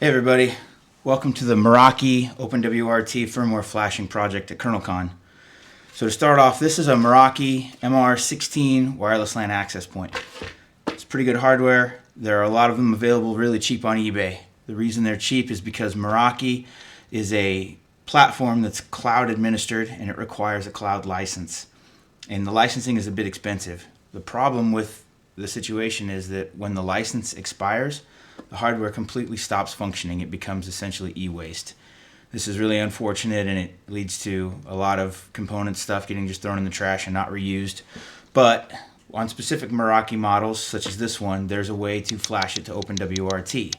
Hey everybody, welcome to the Meraki OpenWRT Firmware flashing project at Kernelcon. So to start off, this is a Meraki MR16 wireless LAN access point. It's pretty good hardware. There are a lot of them available really cheap on eBay. The reason they're cheap is because Meraki is a platform that's cloud administered and it requires a cloud license. And the licensing is a bit expensive. The problem with the situation is that when the license expires, the hardware completely stops functioning. It becomes essentially e-waste. This is really unfortunate and it leads to a lot of component stuff getting just thrown in the trash and not reused. But on specific Meraki models, such as this one, there's a way to flash it to OpenWRT.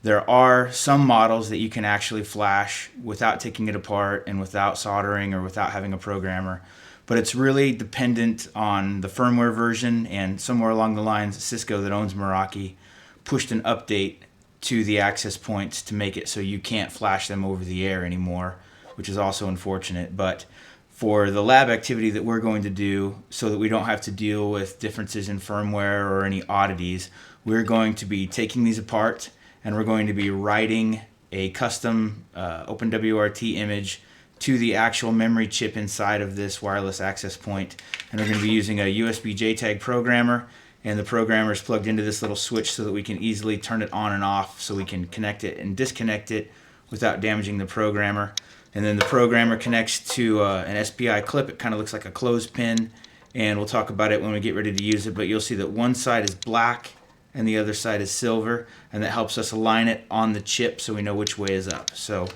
There are some models that you can actually flash without taking it apart and without soldering or without having a programmer. But it's really dependent on the firmware version, and somewhere along the lines, Cisco that owns Meraki pushed an update to the access points to make it so you can't flash them over the air anymore, which is also unfortunate. But for the lab activity that we're going to do, so that we don't have to deal with differences in firmware or any oddities, we're going to be taking these apart and we're going to be writing a custom OpenWRT image to the actual memory chip inside of this wireless access point. And we're going to be using a USB JTAG programmer, and the programmer is plugged into this little switch so that we can easily turn it on and off, so we can connect it and disconnect it without damaging the programmer. And then the programmer connects to an SPI clip. It kind of looks like a clothespin, and we'll talk about it when we get ready to use it. But you'll see that one side is black and the other side is silver, and that helps us align it on the chip so we know which way is up. So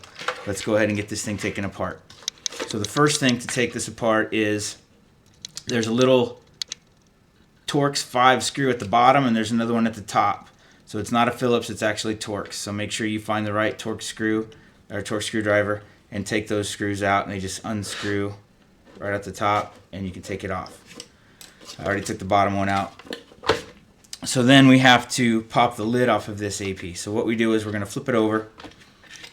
let's go ahead and get this thing taken apart. So the first thing to take this apart is there's a little Torx 5 screw at the bottom, and there's another one at the top. So it's not a Phillips, it's actually Torx. So make sure you find the right Torx screw or Torx screwdriver and take those screws out, and they just unscrew right at the top and you can take it off. I already took the bottom one out. So then we have to pop the lid off of this AP. So what we do is we're going to flip it over,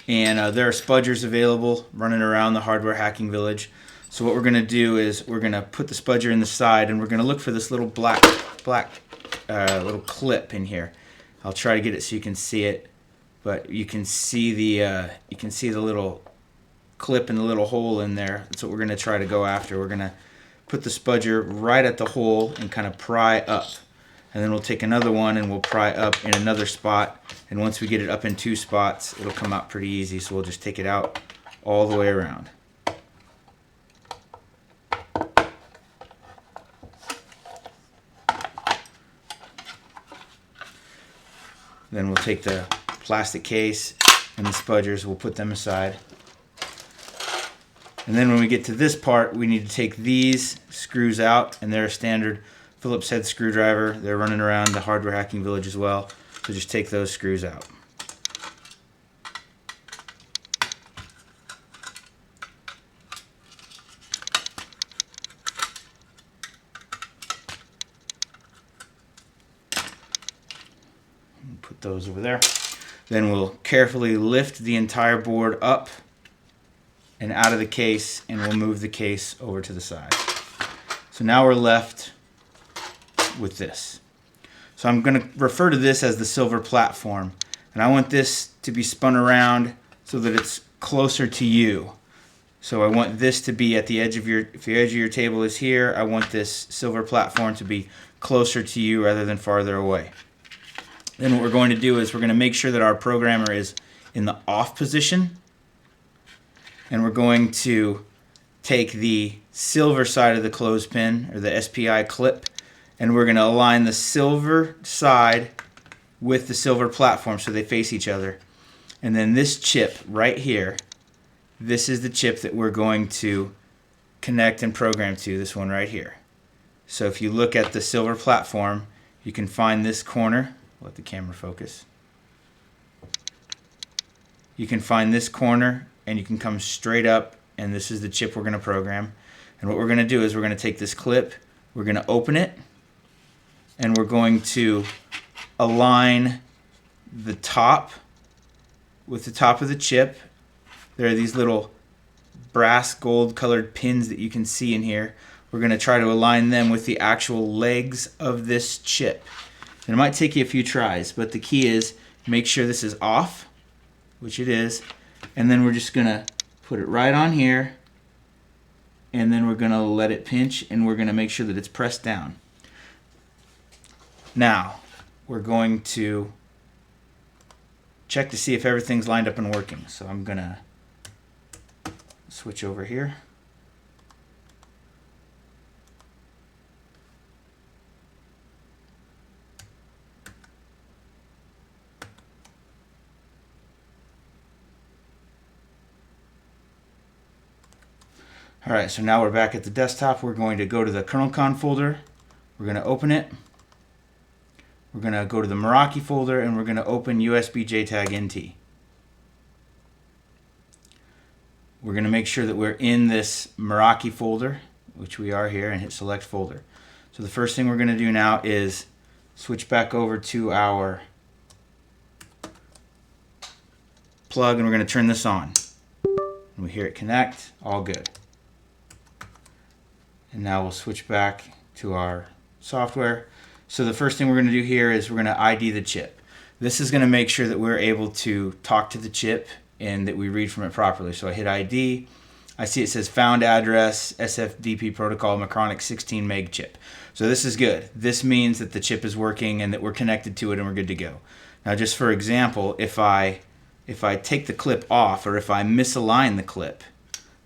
and there are spudgers available running around the hardware hacking village. So what we're going to do is we're going to put the spudger in the side, and we're going to look for this little black little clip in here. I'll try to get it so you can see it, but you can see the little clip and the little hole in there. That's what we're going to try to go after. We're going to put the spudger right at the hole and kind of pry up. And then we'll take another one and we'll pry up in another spot. And once we get it up in 2 spots, it'll come out pretty easy. So we'll just take it out all the way around. Then we'll take the plastic case and the spudgers, we'll put them aside. And then when we get to this part, we need to take these screws out, and they're a standard Phillips head screwdriver. They're running around the hardware hacking village as well. So just take those screws out. Put those over there. Then we'll carefully lift the entire board up and out of the case, and we'll move the case over to the side. So now we're left with this. So I'm going to refer to this as the silver platform, and I want this to be spun around so that it's closer to you. So I want this to be at the edge of your, if the edge of your table is here, I want this silver platform to be closer to you rather than farther away. Then what we're going to do is we're going to make sure that our programmer is in the off position, and we're going to take the silver side of the clothespin or the SPI clip, and we're going to align the silver side with the silver platform so they face each other. And then this chip right here, this is the chip that we're going to connect and program to, this one right here. So if you look at the silver platform, you can find this corner. Let the camera focus. You can find this corner, and you can come straight up, and this is the chip we're going to program. And what we're going to do is we're going to take this clip, we're going to open it, and we're going to align the top with the top of the chip. There are these little brass gold colored pins that you can see in here. We're going to try to align them with the actual legs of this chip. And it might take you a few tries, but the key is make sure this is off which it is, and then we're just gonna put it right on here, and then we're gonna let it pinch, and we're gonna make sure that it's pressed down. Now we're going to check to see if everything's lined up and working. So I'm gonna switch over here. Alright, so now we're back at the desktop. We're going to go to the Kernelcon folder. We're going to open it. We're going to go to the Meraki folder, and we're going to open USB JTAG NT. We're going to make sure that we're in this Meraki folder, which we are here, and hit select folder. So the first thing we're going to do now is switch back over to our plug, and we're going to turn this on. And we hear it connect, all good. And now we'll switch back to our software. So the first thing we're going to do here is we're going to ID the chip. This is going to make sure that we're able to talk to the chip and that we read from it properly. So I hit ID. I see it says found address, SFDP protocol, Meraki 16 meg chip. So this is good. This means that the chip is working and that we're connected to it and we're good to go. Now just for example, if I take the clip off, or if I misalign the clip,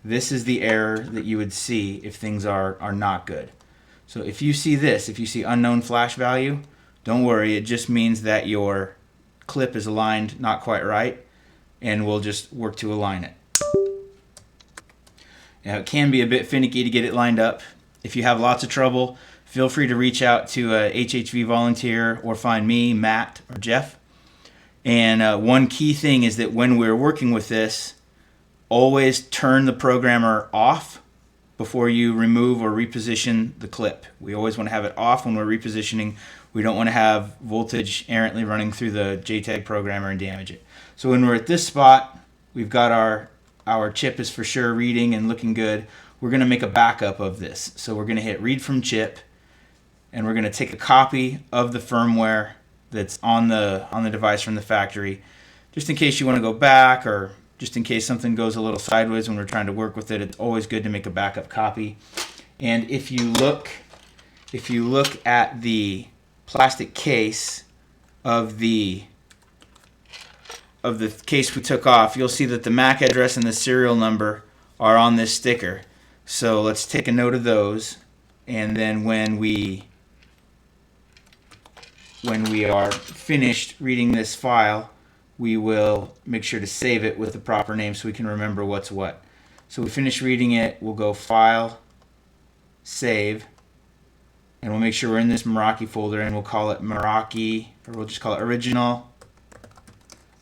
this is the error that you would see if things are not good. So if you see this, if you see unknown flash value, don't worry, it just means that your clip is aligned not quite right, and we'll just work to align it. Now it can be a bit finicky to get it lined up. If you have lots of trouble, feel free to reach out to a HHV volunteer or find me, Matt, or Jeff. And one key thing is that when we're working with this, always turn the programmer off before you remove or reposition the clip. We always want to have it off when we're repositioning. We don't want to have voltage errantly running through the JTAG programmer and damage it. So when we're at this spot, we've got our chip is for sure reading and looking good. We're going to make a backup of this. So we're going to hit read from chip, and we're going to take a copy of the firmware that's on the device from the factory, just in case you want to go back, or just in case something goes a little sideways when we're trying to work with it. It's always good to make a backup copy. And if you look at the plastic case of the case we took off, you'll see that the MAC address and the serial number are on this sticker. So let's take a note of those, and then when we are finished reading this file, we will make sure to save it with the proper name so we can remember what's what. So we finish reading it, we'll go File, Save, and we'll make sure we're in this Meraki folder, and we'll call it Meraki, or we'll just call it Original.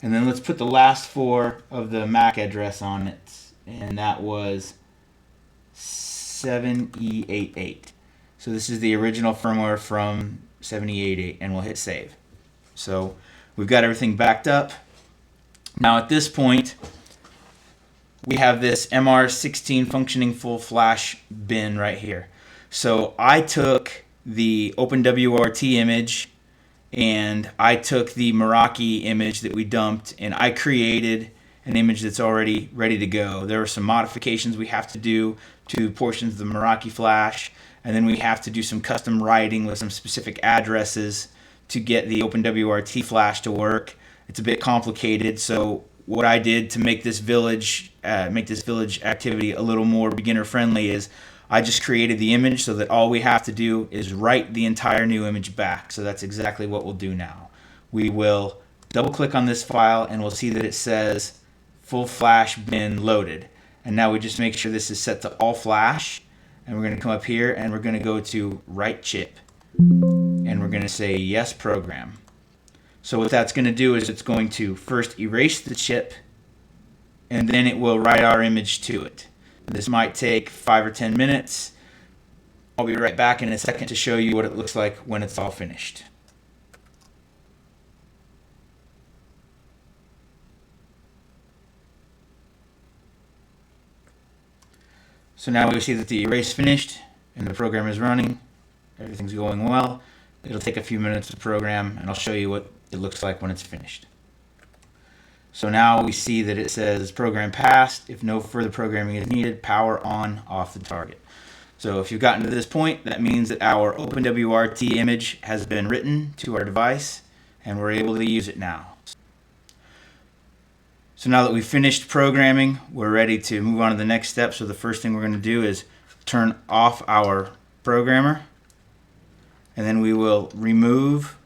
And then let's put the last 4 of the MAC address on it, and that was 7E88. So this is the original firmware from 7E88, and we'll hit Save. So we've got everything backed up. Now at this point, we have this MR16 functioning full flash bin right here. So I took the OpenWRT image, and I took the Meraki image that we dumped, and I created an image that's already ready to go. There are some modifications we have to do to portions of the Meraki flash, and then we have to do some custom writing with some specific addresses to get the OpenWRT flash to work. It's a bit complicated, so what I did to make this village activity a little more beginner friendly is I just created the image so that all we have to do is write the entire new image back. So that's exactly what we'll do now. We will double click on this file, and we'll see that it says full flash bin loaded. And now we just make sure this is set to all flash, and we're going to come up here and we're going to go to write chip, and we're going to say yes program. So what that's going to do is it's going to first erase the chip, and then it will write our image to it. This might take 5 or 10 minutes. I'll be right back in a second to show you what it looks like when it's all finished. So now we see that the erase finished and the program is running. Everything's going well. It'll take a few minutes to program, and I'll show you what it looks like when it's finished. So now we see that it says program passed. If no further programming is needed, power on off the target. So if you've gotten to this point, that means that our OpenWRT image has been written to our device and we're able to use it now. So now that we've finished programming, we're ready to move on to the next step. So the first thing we're going to do is turn off our programmer, and then we will remove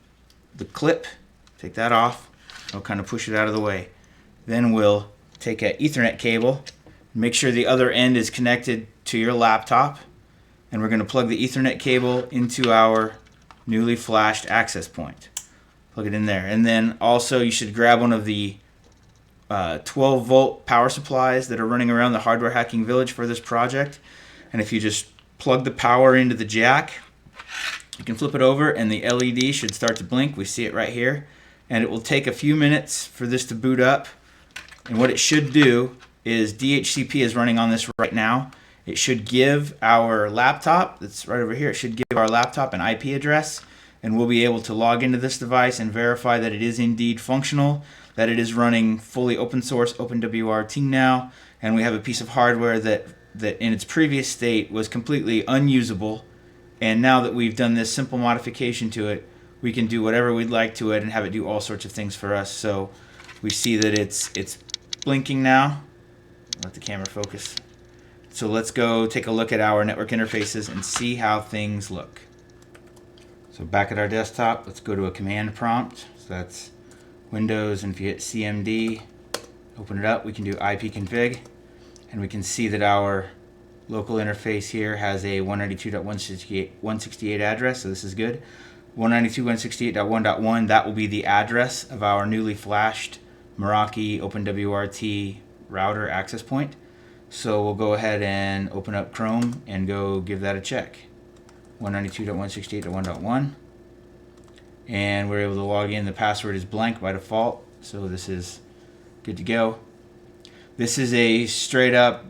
the clip, take that off. I'll kind of push it out of the way. Then we'll take an Ethernet cable, make sure the other end is connected to your laptop, and we're going to plug the Ethernet cable into our newly flashed access point. Plug it in there. And then also you should grab one of the 12 volt power supplies that are running around the hardware hacking village for this project. And if you just plug the power into the jack, you can flip it over and the LED should start to blink. We see it right here. And it will take a few minutes for this to boot up. And what it should do is DHCP is running on this right now. It should give our laptop, that's right over here, it should give our laptop an IP address, and we'll be able to log into this device and verify that it is indeed functional, that it is running fully open source OpenWRT now, and we have a piece of hardware that in its previous state was completely unusable, and now that we've done this simple modification to it, we can do whatever we'd like to it and have it do all sorts of things for us. So we see that it's blinking now. Let the camera focus. So let's go take a look at our network interfaces and see how things look. So back at our desktop, let's go to a command prompt. So that's Windows, and if you hit CMD, open it up, we can do ipconfig, and we can see that our local interface here has a 192.168 address, so this is good. 192.168.1.1, that will be the address of our newly flashed Meraki OpenWRT router access point. So we'll go ahead and open up Chrome and go give that a check. 192.168.1.1, and we're able to log in. The password is blank by default, so this is good to go. This is a straight up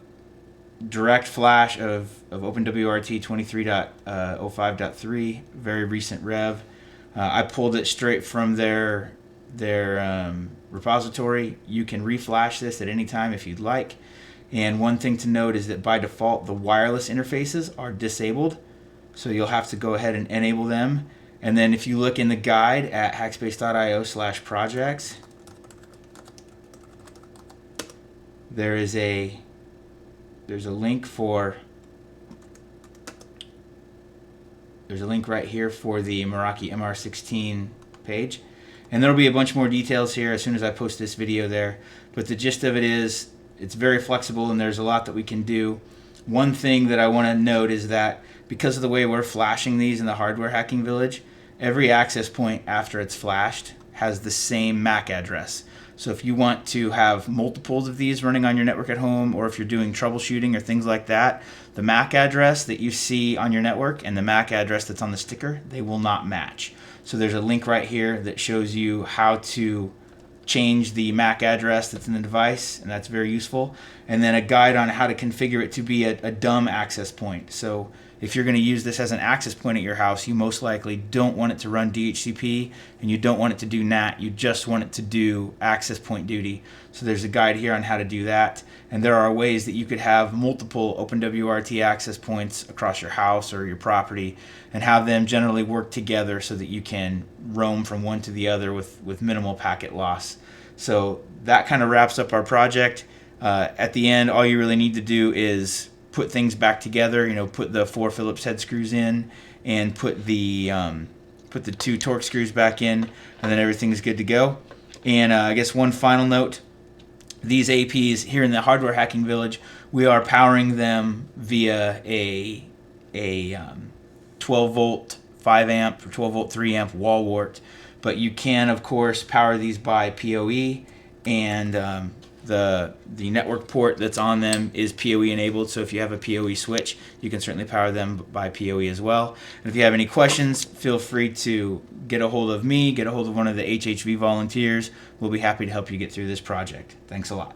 direct flash of OpenWRT 23.05.3, very recent rev. I pulled it straight from their repository. You can reflash this at any time if you'd like. And one thing to note is that by default the wireless interfaces are disabled, so you'll have to go ahead and enable them. And then if you look in the guide at hackspace.io/projects, there's a link right here for the Meraki MR16 page, and there'll be a bunch more details here as soon as I post this video there. But the gist of it is it's very flexible and there's a lot that we can do. One thing that I want to note is that because of the way we're flashing these in the hardware hacking village, every access point after it's flashed has the same MAC address. So if you want to have multiples of these running on your network at home, or if you're doing troubleshooting or things like that, the MAC address that you see on your network and the MAC address that's on the sticker, they will not match. So there's a link right here that shows you how to change the MAC address that's in the device, and that's very useful. And then a guide on how to configure it to be a dumb access point. So if you're going to use this as an access point at your house, you most likely don't want it to run DHCP and you don't want it to do NAT. You just want it to do access point duty. So there's a guide here on how to do that. And there are ways that you could have multiple OpenWRT access points across your house or your property and have them generally work together so that you can roam from one to the other with minimal packet loss. So that kind of wraps up our project. At the end, all you really need to do is put things back together. Put the 4 Phillips head screws in and put the 2 Torx screws back in, and then everything's good to go. And I guess one final note: these APs here in the hardware hacking village, we are powering them via a 12 volt 5 amp or 12 volt 3 amp wall wart, but you can of course power these by PoE, and the network port that's on them is PoE enabled, so if you have a PoE switch, you can certainly power them by PoE as well. And if you have any questions, feel free to get a hold of me, get a hold of one of the HHV volunteers. We'll be happy to help you get through this project. Thanks a lot.